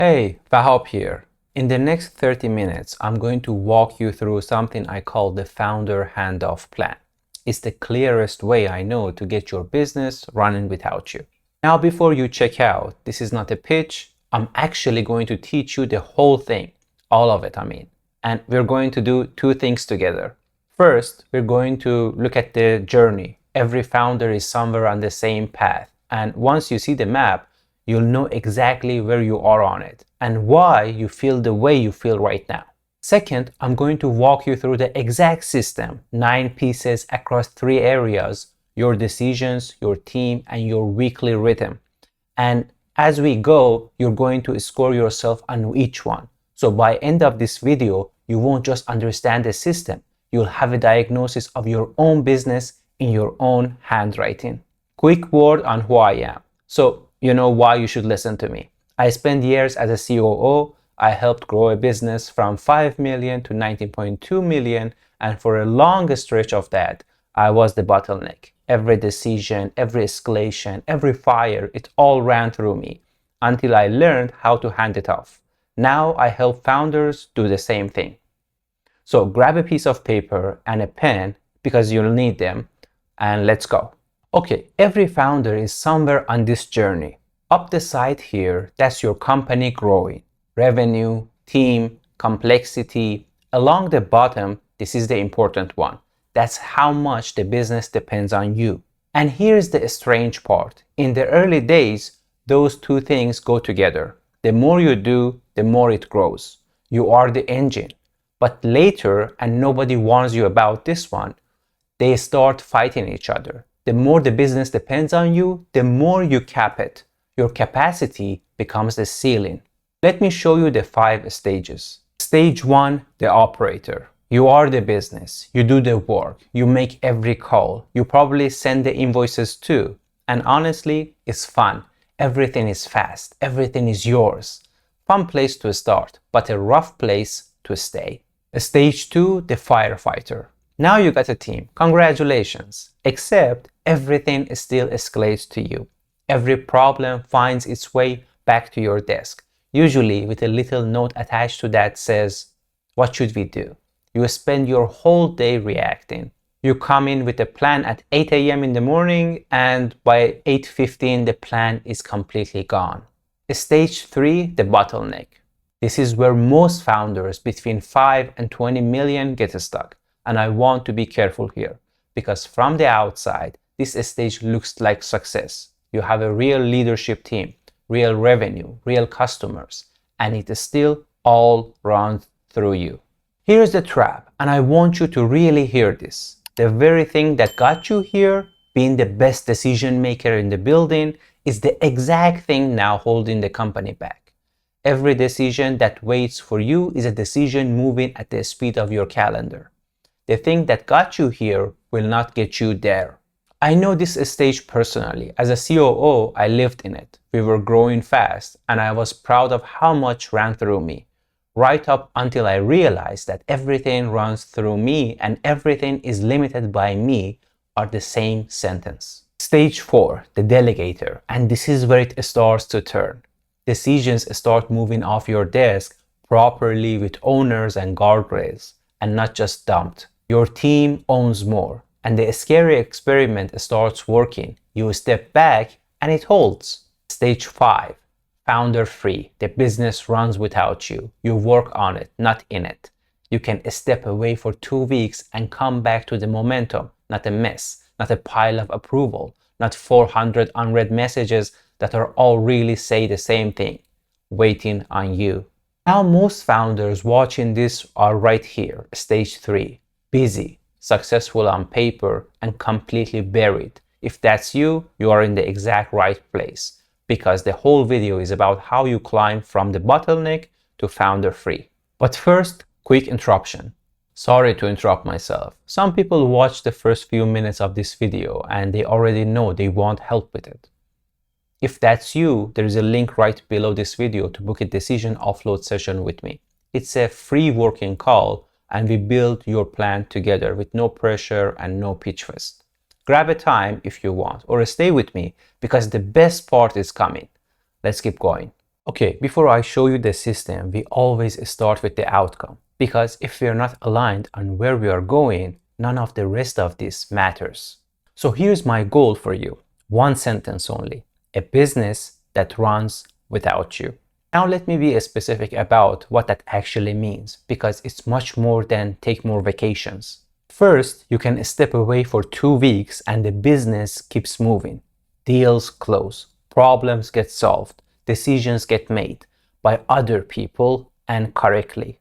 Hey, Vahab here. In the next 30 minutes, I'm going to walk you through something I call the founder handoff plan. It's the clearest way I know to get your business running without you. Now, before you check out, this is not a pitch. I'm actually going to teach you the whole thing, all of it, and we're going to do two things together. First, we're going to look at the journey. Every founder is somewhere on the same path, and once you see the map, you'll know exactly where you are on it and why you feel the way you feel right now. Second, I'm going to walk you through the exact system, 9 pieces across 3 areas: your decisions, your team, and your weekly rhythm. And as we go, you're going to score yourself on each one. So by end of this video, you won't just understand the system, you'll have a diagnosis of your own business in your own handwriting. Quick word on who I am, so you know why you should listen to me. I spent years as a COO. I helped grow a business from 5 million to 19.2 million, and for a long stretch of that, I was the bottleneck. Every decision, every escalation, every fire, it all ran through me until I learned how to hand it off. Now I help founders do the same thing. So grab a piece of paper and a pen because you'll need them, and let's go. Okay, every founder is somewhere on this journey. Up the side here, that's your company growing. Revenue, team, complexity. Along the bottom, this is the important one. That's how much the business depends on you. And here's the strange part. In the early days, those two things go together. The more you do, the more it grows. You are the engine. But later, and nobody warns you about this one, they start fighting each other. The more the business depends on you, the more you cap it. Your capacity becomes the ceiling. Let me show you the 5 stages. Stage 1, the operator. You are the business. You do the work. You make every call. You probably send the invoices too. And honestly, it's fun. Everything is fast. Everything is yours. Fun place to start, but a rough place to stay. Stage 2, the firefighter. Now you got a team. Congratulations. Except everything still escalates to you. Every problem finds its way back to your desk, usually with a little note attached to that says, "What should we do?" You spend your whole day reacting. You come in with a plan at 8 a.m. in the morning, and by 8:15 the plan is completely gone. Stage 3, the bottleneck. This is where most founders between 5 and 20 million get stuck. And I want to be careful here, because from the outside, this stage looks like success. You have a real leadership team, real revenue, real customers, and it still all runs through you. Here's the trap, and I want you to really hear this. The very thing that got you here, being the best decision maker in the building, is the exact thing now holding the company back. Every decision that waits for you is a decision moving at the speed of your calendar. The thing that got you here will not get you there. I know this stage personally. As a COO, I lived in it. We were growing fast, and I was proud of how much ran through me. Right up until I realized that everything runs through me and everything is limited by me are the same sentence. Stage 4, the delegator, and this is where it starts to turn. Decisions start moving off your desk properly with owners and guardrails, and not just dumped. Your team owns more, and the scary experiment starts working. You step back, and it holds. Stage 5, founder free. The business runs without you. You work on it, not in it. You can step away for 2 weeks and come back to the momentum, not a mess, not a pile of approval, not 400 unread messages that are all really say the same thing, waiting on you. Now most founders watching this are right here, stage 3. Busy, successful on paper, and completely buried. If that's you, you are in the exact right place, because the whole video is about how you climb from the bottleneck to founder free. But first, quick interruption. Sorry to interrupt myself. Some people watch the first few minutes of this video and they already know they want help with it. If that's you, there is a link right below this video to book a decision offload session with me. It's a free working call, and we build your plan together with no pressure and no pitch fest. Grab a time if you want, or stay with me because the best part is coming. Let's keep going. Okay, before I show you the system, we always start with the outcome. Because if we are not aligned on where we are going, none of the rest of this matters. So here's my goal for you. One sentence only. A business that runs without you. Now let me be specific about what that actually means, because it's much more than take more vacations. First, you can step away for 2 weeks and the business keeps moving. Deals close, problems get solved, decisions get made by other people and correctly.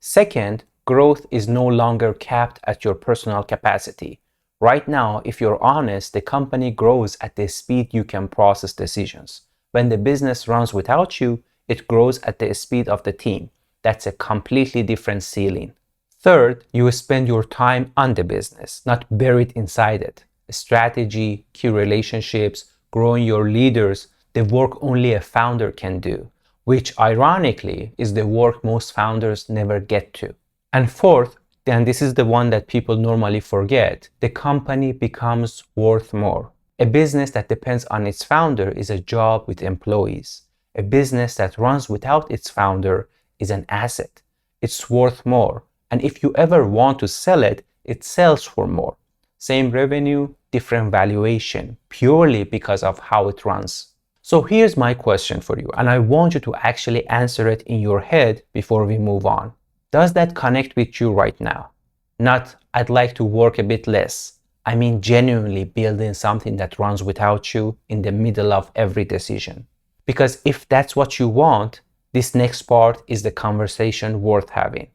Second, growth is no longer capped at your personal capacity. Right now, if you're honest, the company grows at the speed you can process decisions. When the business runs without you, it grows at the speed of the team. That's a completely different ceiling. Third, you spend your time on the business, not buried inside it. Strategy, key relationships, growing your leaders, the work only a founder can do, which ironically is the work most founders never get to. And fourth, and this is the one that people normally forget, the company becomes worth more. A business that depends on its founder is a job with employees. A business that runs without its founder is an asset. It's worth more. And if you ever want to sell it, it sells for more. Same revenue, different valuation, purely because of how it runs. So here's my question for you, and I want you to actually answer it in your head before we move on. Does that connect with you right now? Not, I'd like to work a bit less. I mean genuinely building something that runs without you in the middle of every decision. Because if that's what you want, this next part is the conversation worth having.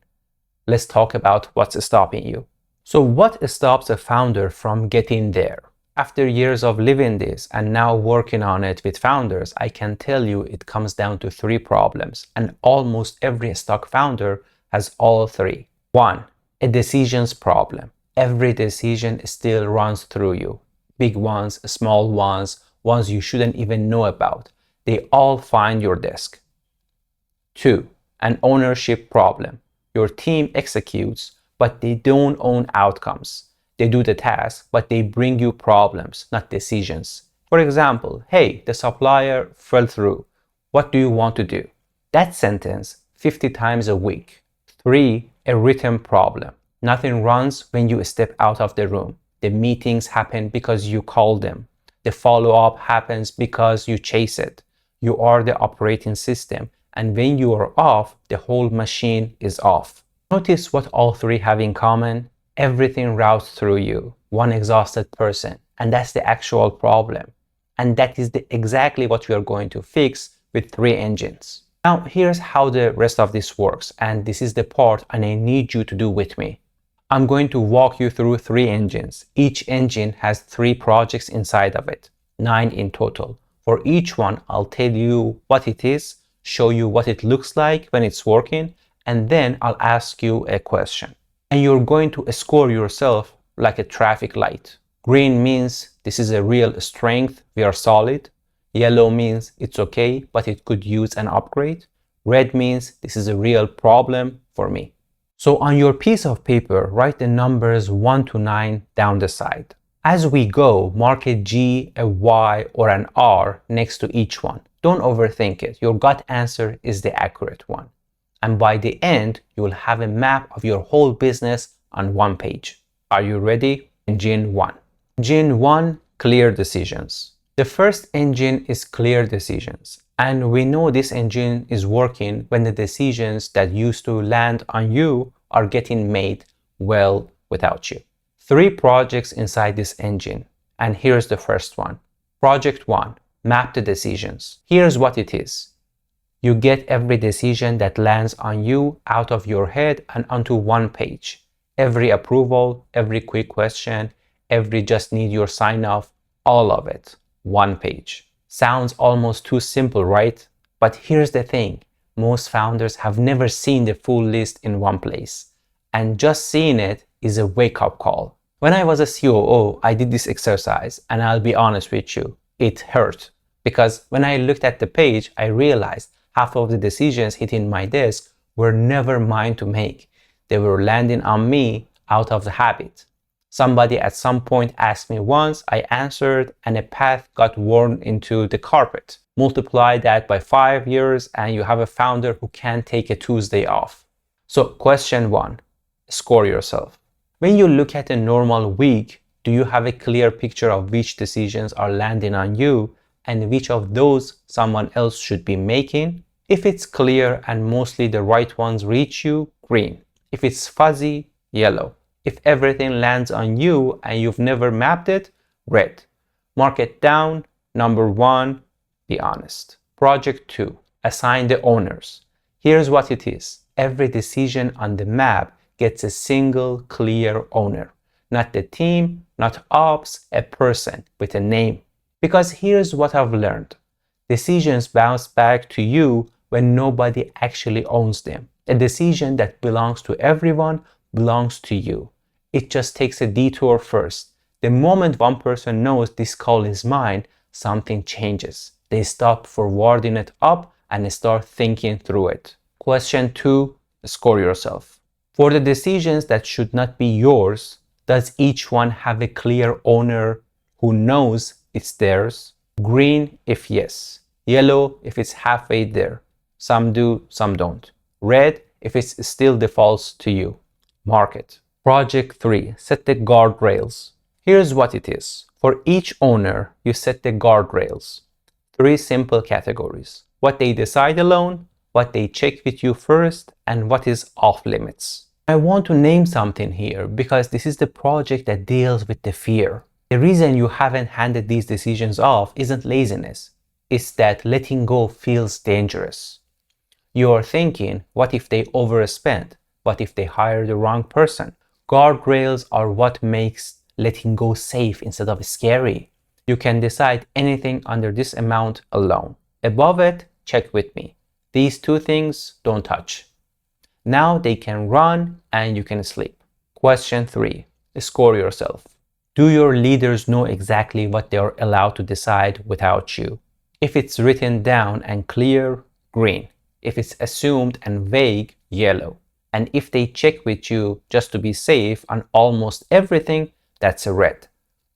Let's talk about what's stopping you. So what stops a founder from getting there? After years of living this and now working on it with founders, I can tell you it comes down to 3 problems, and almost every stock founder has all 3. 1. A decisions problem. Every decision still runs through you. Big ones, small ones, ones you shouldn't even know about. They all find your desk. 2. An ownership problem. Your team executes, but they don't own outcomes. They do the task, but they bring you problems, not decisions. For example, hey, the supplier fell through. What do you want to do? That sentence 50 times a week. 3. A written problem. Nothing runs when you step out of the room. The meetings happen because you call them. The follow-up happens because you chase it. You are the operating system, and when you are off, the whole machine is off. Notice what all 3 have in common. Everything routes through you, one exhausted person, and that's the actual problem. And that is exactly what we are going to fix with 3 engines. Now, here's how the rest of this works, and this is the part I need you to do with me. I'm going to walk you through 3 engines. Each engine has 3 projects inside of it, 9 in total. For each one, I'll tell you what it is, show you what it looks like when it's working, and then I'll ask you a question. And you're going to score yourself like a traffic light. Green means this is a real strength, we are solid. Yellow means it's okay, but it could use an upgrade. Red means this is a real problem for me. So on your piece of paper, write the numbers 1 to 9 down the side. As we go, mark a G, a Y, or an R next to each one. Don't overthink it. Your gut answer is the accurate one. And by the end, you will have a map of your whole business on one page. Are you ready? Engine 1. Engine 1, clear decisions. The first engine is clear decisions. And we know this engine is working when the decisions that used to land on you are getting made well without you. 3 projects inside this engine. And here's the first one. Project 1, map the decisions. Here's what it is. You get every decision that lands on you out of your head and onto one page. Every approval, every quick question, every just need your sign off, all of it, one page. Sounds almost too simple, right? But here's the thing. Most founders have never seen the full list in one place. And just seeing it is a wake-up call. When I was a COO, I did this exercise, and I'll be honest with you, it hurt. Because when I looked at the page, I realized half of the decisions hitting my desk were never mine to make. They were landing on me out of the habit. Somebody at some point asked me once, I answered, and a path got worn into the carpet. Multiply that by 5 years and you have a founder who can't take a Tuesday off. So question 1, score yourself. When you look at a normal week, do you have a clear picture of which decisions are landing on you and which of those someone else should be making? If it's clear and mostly the right ones reach you, green. If it's fuzzy, yellow. If everything lands on you and you've never mapped it, red. Mark it down. Number 1, be honest. Project 2, assign the owners. Here's what it is. Every decision on the map gets a single clear owner. Not the team, not ops, a person with a name. Because here's what I've learned. Decisions bounce back to you when nobody actually owns them. A decision that belongs to everyone belongs to you. It just takes a detour first. The moment one person knows this call is mine, something changes. They stop forwarding it up and start thinking through it. Question 2, score yourself. For the decisions that should not be yours, does each one have a clear owner who knows it's theirs? Green if yes. Yellow if it's halfway there. Some do, some don't. Red if it still defaults to you. Mark it. Project 3, set the guardrails. Here's what it is. For each owner, you set the guardrails. 3 simple categories. What they decide alone, what they check with you first, and what is off limits. I want to name something here because this is the project that deals with the fear. The reason you haven't handed these decisions off isn't laziness. It's that letting go feels dangerous. You're thinking, what if they overspend? What if they hire the wrong person? Guardrails are what makes letting go safe instead of scary. You can decide anything under this amount alone. Above it, check with me. These 2 things don't touch. Now they can run and you can sleep. Question 3, score yourself. Do your leaders know exactly what they are allowed to decide without you? If it's written down and clear, green. If it's assumed and vague, yellow. And if they check with you just to be safe on almost everything, that's a red.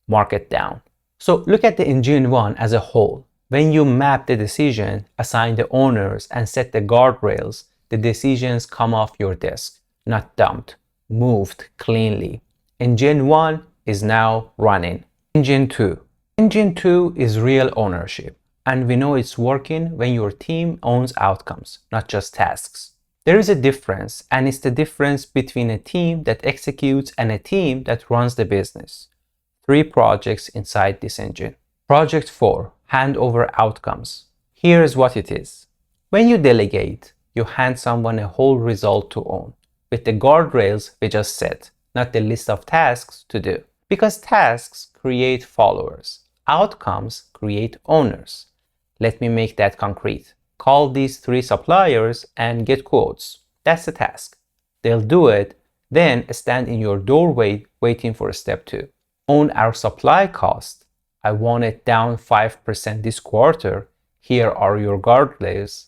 Mark it down. So look at the engine 1 as a whole. When you map the decision, assign the owners, and set the guardrails, the decisions come off your desk, not dumped, moved cleanly. Engine 1 is now running. Engine 2. Engine 2 is real ownership. And we know it's working when your team owns outcomes, not just tasks. There is a difference, and it's the difference between a team that executes and a team that runs the business. 3 projects inside this engine. Project 4, hand over outcomes. Here's what it is. When you delegate, you hand someone a whole result to own, with the guardrails we just set, not the list of tasks to do. Because tasks create followers, outcomes create owners. Let me make that concrete. Call these 3 suppliers and get quotes. That's the task. They'll do it, then stand in your doorway waiting for step 2. Own our supply cost. I want it down 5% this quarter. Here are your guardrails.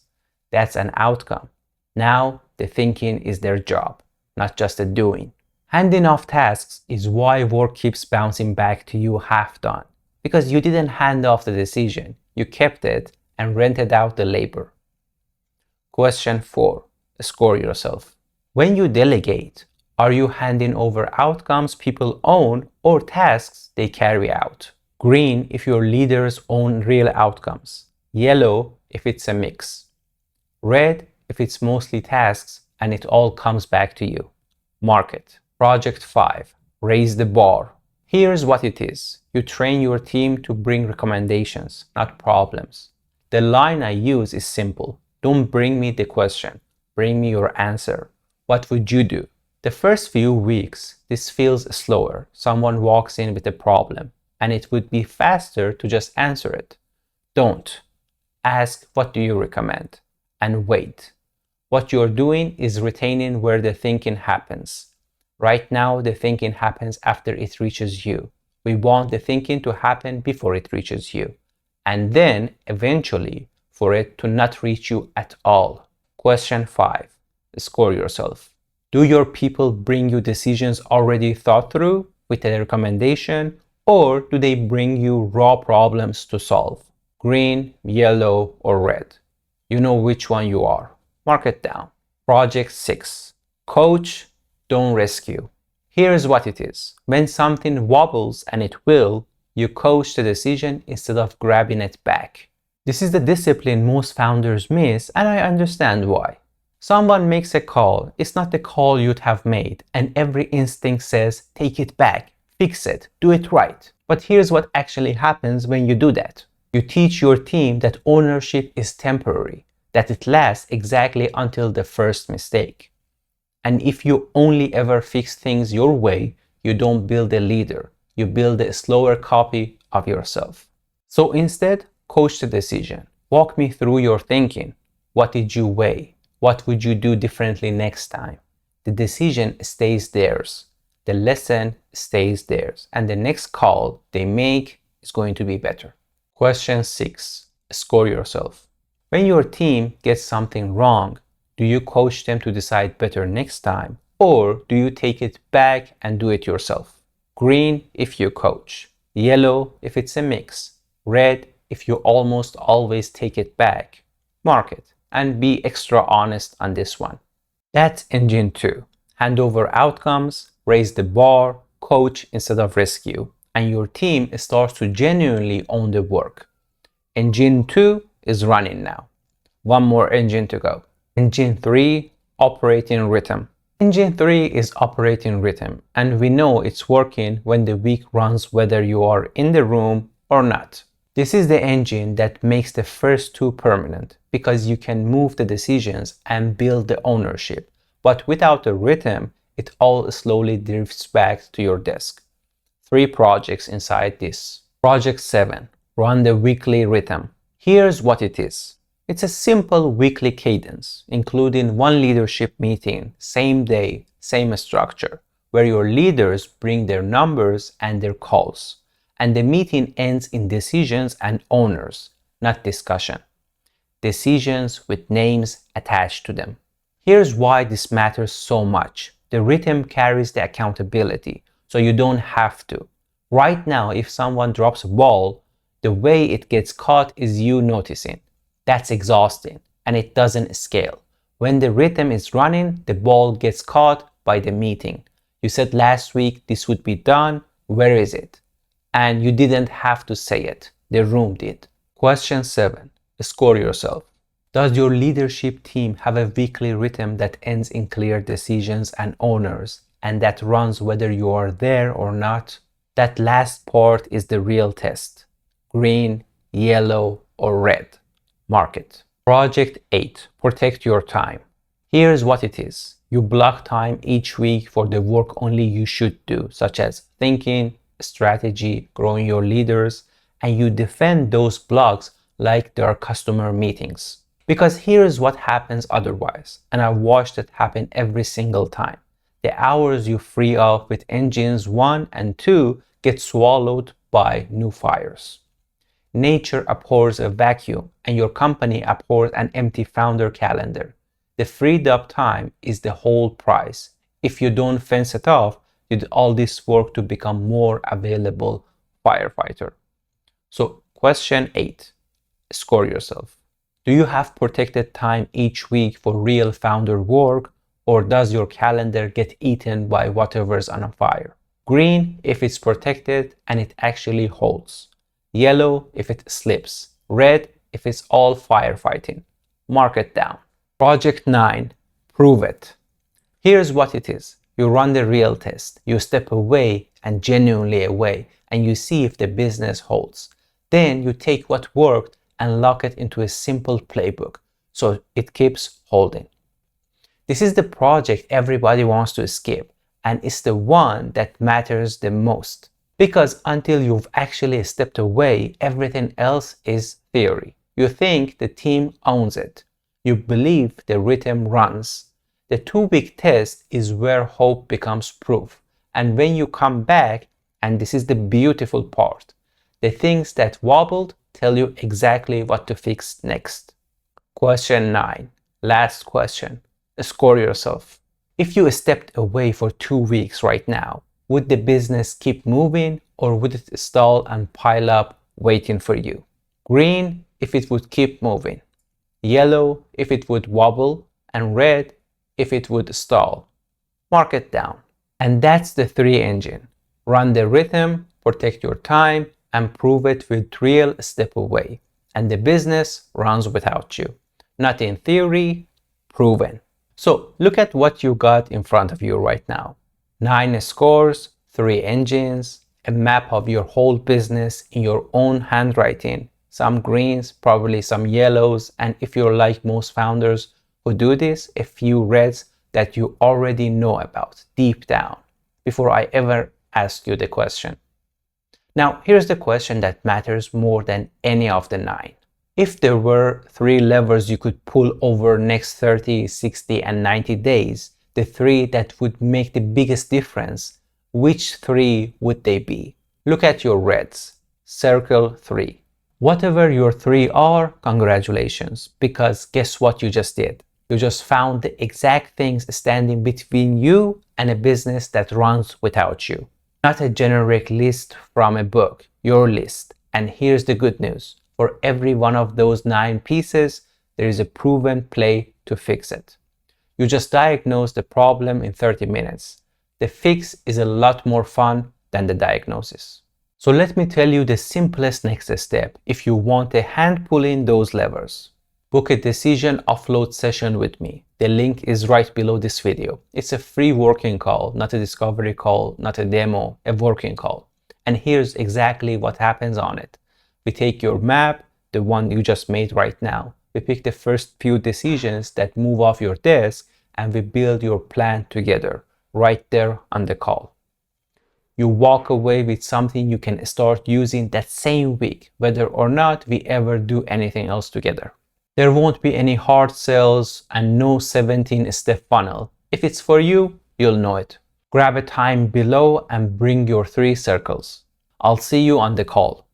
That's an outcome. Now the thinking is their job, not just the doing. Handing off tasks is why work keeps bouncing back to you half done. Because you didn't hand off the decision. You kept it and rented out the labor. Question 4. Score yourself. When you delegate, are you handing over outcomes people own or tasks they carry out? Green if your leaders own real outcomes. Yellow if it's a mix. Red if it's mostly tasks and it all comes back to you. Mark it. Project 5. Raise the bar. Here's what it is. You train your team to bring recommendations, not problems. The line I use is simple. Don't bring me the question. Bring me your answer. What would you do? The first few weeks, this feels slower. Someone walks in with a problem, and it would be faster to just answer it. Don't. Ask, what do you recommend? And wait. What you're doing is retaining where the thinking happens. Right now, the thinking happens after it reaches you. We want the thinking to happen before it reaches you. And then, eventually, for it to not reach you at all. Question 5. Score yourself. Do your people bring you decisions already thought through? with a recommendation, or do they bring you raw problems to solve? Green, yellow, or red? You know which one you are. Mark it down. Project 6. Coach, don't rescue. Here's what it is. When something wobbles, and it will, you coach the decision instead of grabbing it back. This is the discipline most founders miss, and I understand why. Someone makes a call, it's not the call you'd have made, and every instinct says, take it back, fix it, do it right. But here's what actually happens when you do that. You teach your team that ownership is temporary, that it lasts exactly until the first mistake. And if you only ever fix things your way, you don't build a leader, you build a slower copy of yourself. So instead, coach the decision. Walk me through your thinking. What did you weigh? What would you do differently next time? The decision stays theirs. The lesson stays theirs. And the next call they make is going to be better. Question 6. Score yourself. When your team gets something wrong, do you coach them to decide better next time? Or do you take it back and do it yourself? Green if you coach. Yellow if it's a mix. Red if you almost always take it back. Mark it and be extra honest on this one. That's engine 2. Hand over outcomes, raise the bar, coach instead of rescue, and your team starts to genuinely own the work. Engine 2 is running now. One more engine to go. Engine 3, operating rhythm. Engine 3 is operating rhythm, and we know it's working when the week runs whether you are in the room or not. This is the engine that makes the first 2 permanent, because you can move the decisions and build the ownership. But without the rhythm, it all slowly drifts back to your desk. 3 projects inside this. Project 7, run the weekly rhythm. Here's what it is. It's a simple weekly cadence, including one leadership meeting, same day, same structure, where your leaders bring their numbers and their calls. And the meeting ends in decisions and owners, not discussion. Decisions with names attached to them. Here's why this matters so much. The rhythm carries the accountability, so you don't have to. Right now, if someone drops a ball, the way it gets caught is you noticing. That's exhausting, and it doesn't scale. When the rhythm is running, the ball gets caught by the meeting. You said last week this would be done, where is it? And you didn't have to say it, the room did. Question 7. Score yourself. Does your leadership team have a weekly rhythm that ends in clear decisions and owners, and that runs whether you are there or not? That last part is the real test. Green, yellow, or red. Mark it. Project 8. Protect your time. Here's what it is. You block time each week for the work only you should do, such as thinking, strategy, growing your leaders, and you defend those blocks like they are customer meetings. Because here's what happens otherwise, and I've watched it happen every single time. The hours you free up with engines 1 and 2 get swallowed by new fires. Nature abhors a vacuum, and your company abhors an empty founder calendar. The freed up time is the whole price. If you don't fence it off, you do all this work to become more available firefighter. So question 8, score yourself. Do you have protected time each week for real founder work, or does your calendar get eaten by whatever's on fire? Green if it's protected and it actually holds. Yellow if it slips. Red if it's all firefighting. Mark it down. Project 9, prove it. Here's what it is. You run the real test. You step away and genuinely away, and you see if the business holds. Then you take what worked and lock it into a simple playbook so it keeps holding. This is the project everybody wants to skip, and it's the one that matters the most. Because until you've actually stepped away, everything else is theory. You think the team owns it. You believe the rhythm runs. The 2-week test is where hope becomes proof. And when you come back, and this is the beautiful part, the things that wobbled tell you exactly what to fix next. Question 9, last question. Score yourself. If you stepped away for 2 weeks right now, Would the business keep moving or would it stall and pile up waiting for you? Green if it would keep moving, yellow if it would wobble, and red if it would stall. Mark it down. And that's the 3 engine. Run the rhythm, protect your time, and prove it with real step away. And the business runs without you. Not in theory, proven. So look at what you got in front of you right now. 9 scores, 3 engines, a map of your whole business in your own handwriting, some greens, probably some yellows, and if you're like most founders who do this, a few reds that you already know about deep down before I ever ask you the question. Now, here's the question that matters more than any of the 9. If there were 3 levers you could pull over next 30, 60, and 90 days, the 3 that would make the biggest difference, which 3 would they be? Look at your reds. Circle 3. Whatever your 3 are, congratulations, because guess what you just did? You just found the exact things standing between you and a business that runs without you. Not a generic list from a book, your list. And here's the good news. For every one of those 9 pieces, there is a proven play to fix it. You just diagnose the problem in 30 minutes. The fix is a lot more fun than the diagnosis. So let me tell you the simplest next step if you want a hand pulling those levers. Book a Decision Offload Session with me. The link is right below this video. It's a free working call, not a discovery call, not a demo, a working call. And here's exactly what happens on it. We take your map, the one you just made right now. We pick the first few decisions that move off your desk and we build your plan together right there on the call. You walk away with something you can start using that same week, whether or not we ever do anything else together. There won't be any hard sells and no 17-step funnel. If it's for you, you'll know it. Grab a time below and bring your 3 circles. I'll see you on the call.